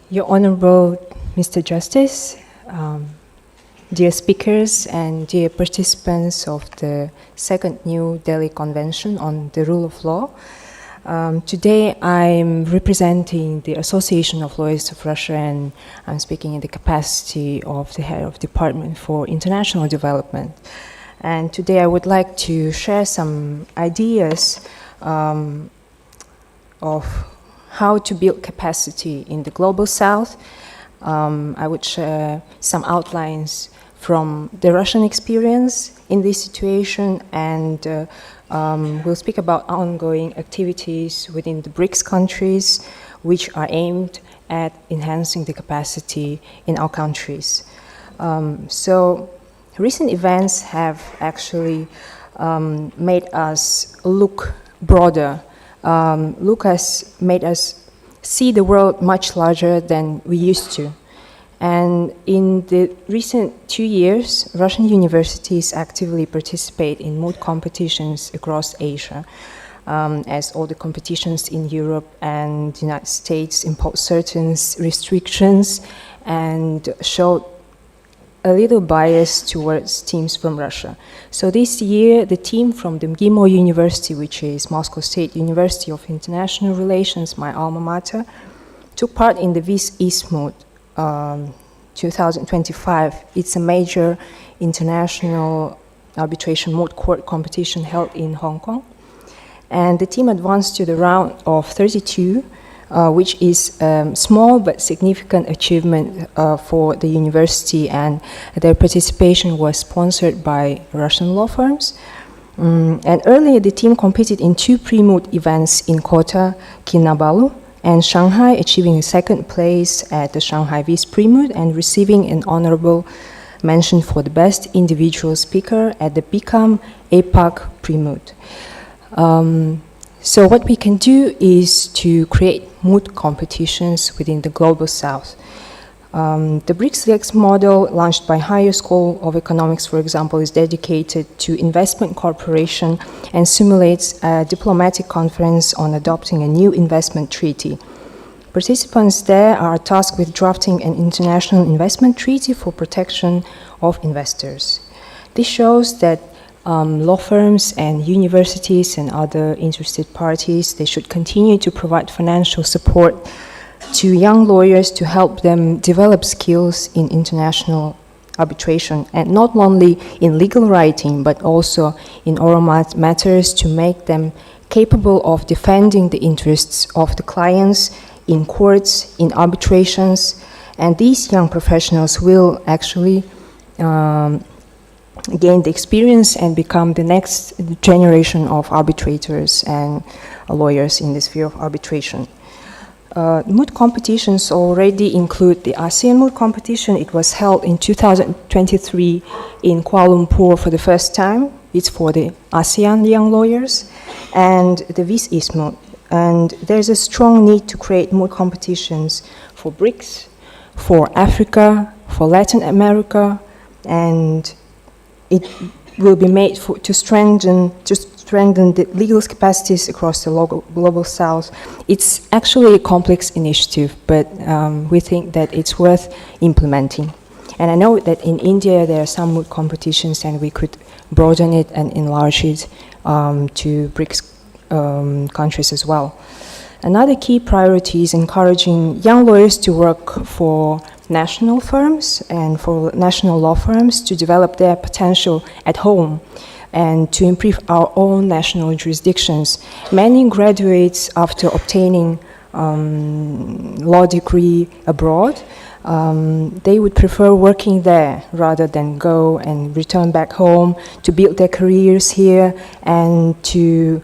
Your Honorable Mr. Justice, dear speakers and dear participants of the second New Delhi Convention on the Rule of Law, today I'm representing the Association of Lawyers of Russia, and I'm speaking in the capacity of the head of Department for International Development. And today I would like to share some ideas of how to build capacity in the Global South. I would share some outlines from the Russian experience in this situation, and we'll speak about ongoing activities within the BRICS countries which are aimed at enhancing the capacity in our countries. So recent events have actually made us look broader, made us see the world much larger than we used to. And in the recent 2 years, Russian universities actively participate in moot competitions across Asia, as all the competitions in Europe and the United States impose certain restrictions and showed a little bias towards teams from Russia. So this year, the team from the MGIMO University, which is Moscow State University of International Relations, my alma mater, took part in the Vis Eastmoot 2025. It's a major international arbitration moot court competition held in Hong Kong. And the team advanced to the round of 32, which is a small but significant achievement for the university, and their participation was sponsored by Russian law firms. And earlier the team competed in 2 pre-moot events in Kota Kinabalu and Shanghai, achieving second place at the Shanghai Vis pre-moot and receiving an honorable mention for the best individual speaker at the BICAM APAC pre-moot. So what we can do is to create moot competitions within the Global South. The BRICS model, launched by Higher School of Economics, for example, is dedicated to investment cooperation and simulates a diplomatic conference on adopting a new investment treaty. Participants there are tasked with drafting an international investment treaty for protection of investors. This shows that law firms and universities and other interested parties, they should continue to provide financial support to young lawyers to help them develop skills in international arbitration, and not only in legal writing, but also in oral matters, to make them capable of defending the interests of the clients in courts, in arbitrations, and these young professionals will actually gain the experience and become the next generation of arbitrators and lawyers in the sphere of arbitration. Moot competitions already include the ASEAN moot competition. It was held in 2023 in Kuala Lumpur for the first time. It's for the ASEAN young lawyers, and the Vis Eastmoot. And there's a strong need to create moot competitions for BRICS, for Africa, for Latin America, and it will be made to strengthen the legal capacities across the Global South. It's actually a complex initiative, but we think that it's worth implementing. And I know that in India there are some moot competitions, and we could broaden it and enlarge it to BRICS countries as well. Another key priority is encouraging young lawyers to work for national firms and for national law firms to develop their potential at home and to improve our own national jurisdictions. Many graduates, after obtaining law degree abroad, they would prefer working there rather than go and return back home to build their careers here and to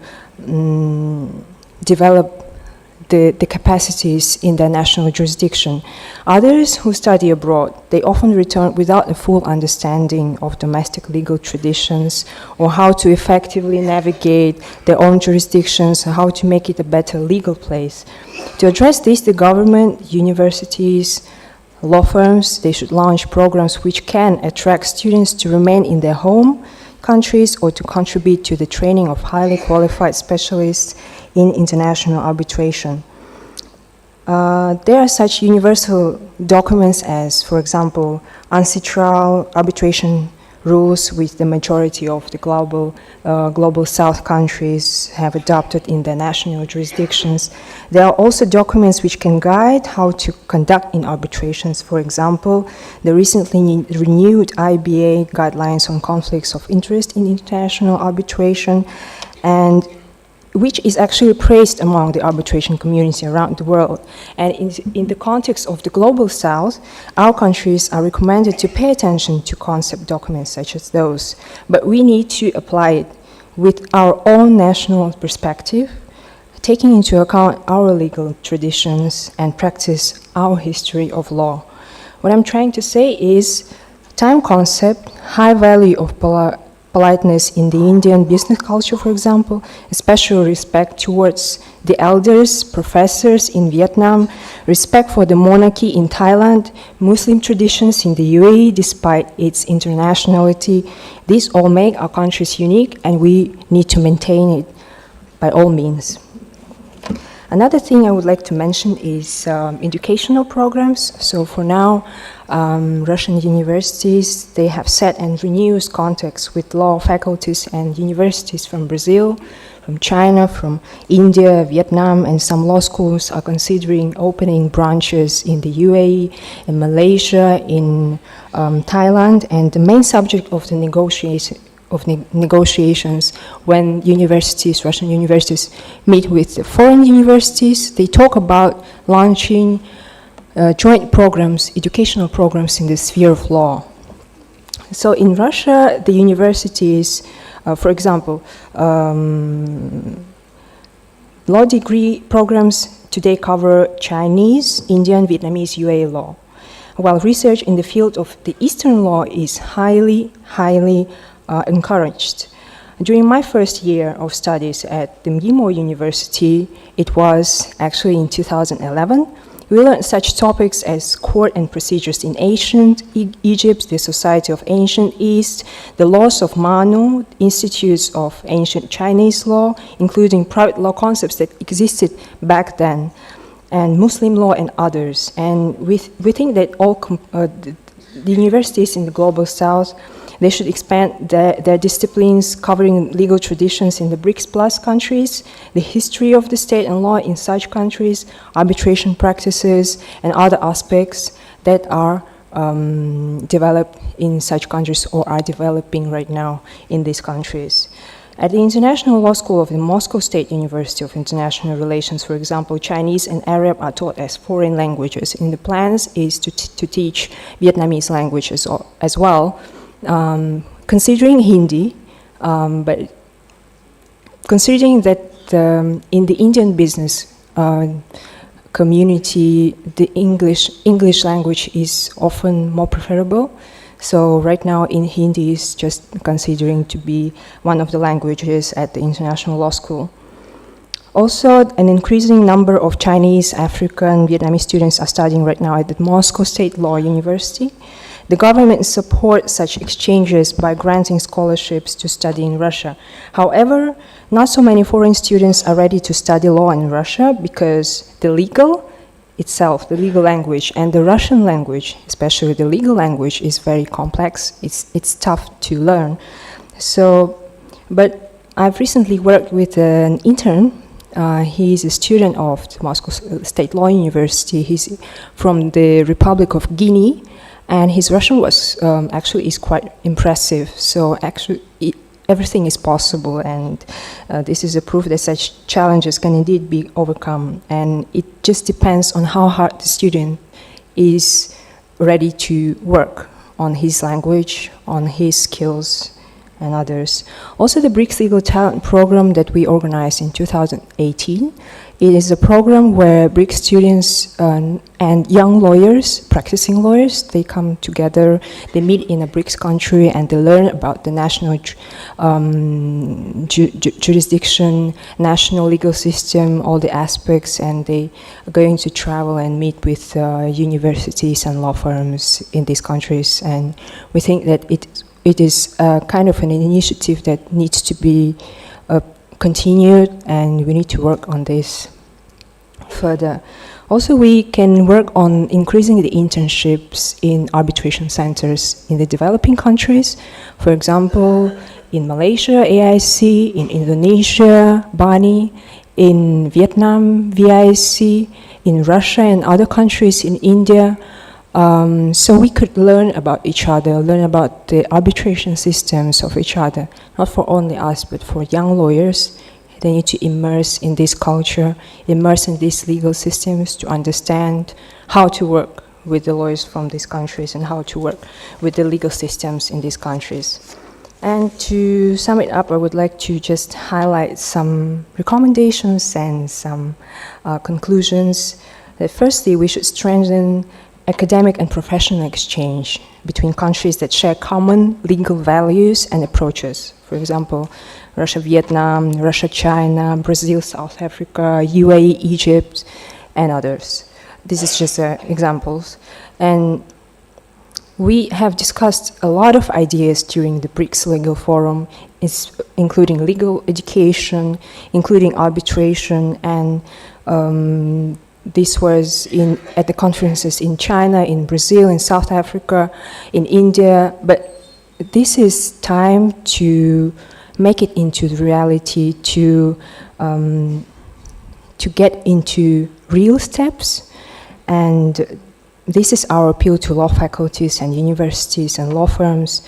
develop the capacities in their national jurisdiction. Others who study abroad, they often return without a full understanding of domestic legal traditions or how to effectively navigate their own jurisdictions, how to make it a better legal place. To address this, the government, universities, law firms, they should launch programs which can attract students to remain in their home countries or to contribute to the training of highly qualified specialists in international arbitration. There are such universal documents as, for example, ancestral arbitration rules which the majority of the global South countries have adopted in their national jurisdictions. There are also documents which can guide how to conduct in arbitrations. For example, the recently renewed IBA guidelines on conflicts of interest in international arbitration, and which is actually praised among the arbitration community around the world. And in the context of the global South, our countries are recommended to pay attention to concept documents such as those. But we need to apply it with our own national perspective, taking into account our legal traditions and practice our history of law. What I'm trying to say is time concept, high value of politeness in the Indian business culture, for example, especially respect towards the elders, professors in Vietnam, respect for the monarchy in Thailand, Muslim traditions in the UAE despite its internationality. These all make our countries unique, and we need to maintain it by all means. Another thing I would like to mention is educational programs. So for now, Russian universities, they have set and renewed contacts with law faculties and universities from Brazil, from China, from India, Vietnam, and some law schools are considering opening branches in the UAE, in Malaysia, in Thailand, and the main subject of the negotiations when universities, Russian universities, meet with the foreign universities, they talk about launching joint programs, educational programs in the sphere of law. So in Russia, the universities, for example, law degree programs today cover Chinese, Indian, Vietnamese, UAE law, while research in the field of the Eastern law is highly encouraged. During my first year of studies at the MGIMO University, it was actually in 2011, we learned such topics as court and procedures in ancient Egypt, the Society of Ancient East, the laws of Manu, institutes of ancient Chinese law, including private law concepts that existed back then, and Muslim law and others. And we think that all the universities in the global South, they should expand their disciplines covering legal traditions in the BRICS Plus countries, the history of the state and law in such countries, arbitration practices, and other aspects that are developed in such countries or are developing right now in these countries. At the International Law School of the Moscow State University of International Relations, for example, Chinese and Arab are taught as foreign languages, and the plans is to teach Vietnamese languages as well. Considering Hindi, but considering that in the Indian business community, the English language is often more preferable. So right now in Hindi is just considering to be one of the languages at the International Law School. Also, an increasing number of Chinese, African, Vietnamese students are studying right now at the Moscow State Law University. The government supports such exchanges by granting scholarships to study in Russia. However, not so many foreign students are ready to study law in Russia because the legal itself, the legal language, and the Russian language, especially the legal language, is very complex. It's tough to learn. So, but I've recently worked with an intern. He's a student of the Moscow State Law University. He's from the Republic of Guinea. And his Russian was actually is quite impressive. So actually, everything is possible, and this is a proof that such challenges can indeed be overcome. And it just depends on how hard the student is ready to work on his language, on his skills, and others. Also, the BRICS Legal Talent Program that we organized in 2018. It is a program where BRICS students and young lawyers, practicing lawyers, they come together, they meet in a BRICS country, and they learn about the national jurisdiction, national legal system, all the aspects, and they are going to travel and meet with universities and law firms in these countries. And we think that it is kind of an initiative that needs to be continued, and we need to work on this. further. Also, we can work on increasing the internships in arbitration centers in the developing countries. For example, in Malaysia, AIC, in Indonesia, BANI, in Vietnam, VIC, in Russia and other countries, in India. So we could learn about each other, learn about the arbitration systems of each other, not for only us, but for young lawyers. They need to immerse in this culture, immerse in these legal systems to understand how to work with the lawyers from these countries and how to work with the legal systems in these countries. And to sum it up, I would like to just highlight some recommendations and some conclusions. That firstly, we should strengthen academic and professional exchange between countries that share common legal values and approaches. For example, Russia, Vietnam, Russia, China, Brazil, South Africa, UAE, Egypt, and others. This is just examples. And we have discussed a lot of ideas during the BRICS Legal Forum, including legal education, including arbitration, and this was at the conferences in China, in Brazil, in South Africa, in India. But this is time to make it into reality, to get into real steps. And this is our appeal to law faculties and universities and law firms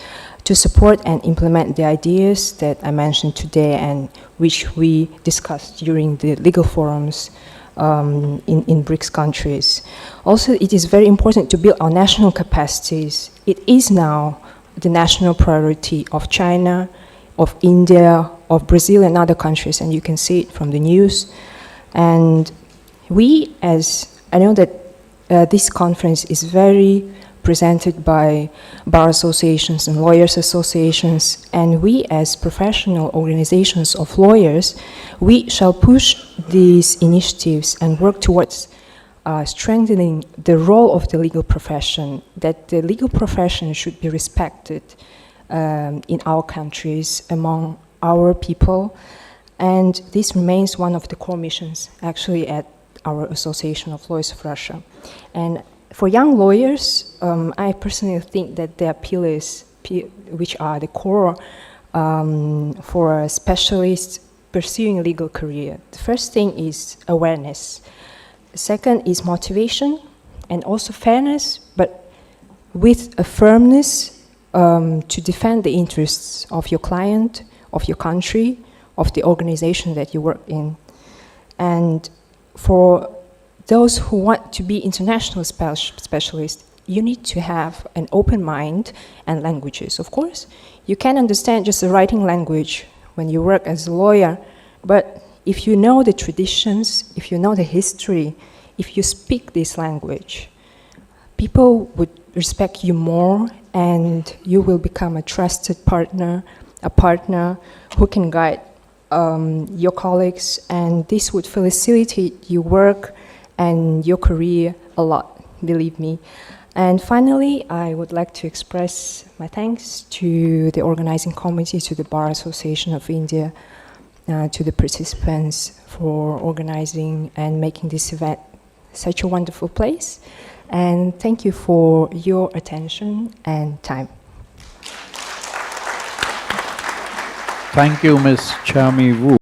to support and implement the ideas that I mentioned today and which we discussed during the legal forums in BRICS countries. Also, it is very important to build our national capacities. It is now the national priority of China, of India, of Brazil and other countries, and you can see it from the news. And I know that this conference is very presented by bar associations and lawyers associations, and we as professional organizations of lawyers, we shall push these initiatives and work towards strengthening the role of the legal profession, that the legal profession should be respected in our countries, among our people, and this remains one of the core missions actually at our Association of Lawyers of Russia. And for young lawyers, I personally think that the appeal is, which are the core for specialists pursuing a legal career. The first thing is awareness. Second is motivation and also fairness, but with a firmness to defend the interests of your client, of your country, of the organization that you work in. And for those who want to be international specialists, you need to have an open mind and languages. Of course, you can understand just the writing language when you work as a lawyer, but if you know the traditions, if you know the history, if you speak this language, people would respect you more and you will become a trusted partner, a partner who can guide your colleagues, and this would facilitate your work and your career a lot, believe me. And finally, I would like to express my thanks to the organizing committee, to the Bar Association of India, to the participants for organizing and making this event such a wonderful place. And thank you for your attention and time. Thank you, Ms. Chami Wu.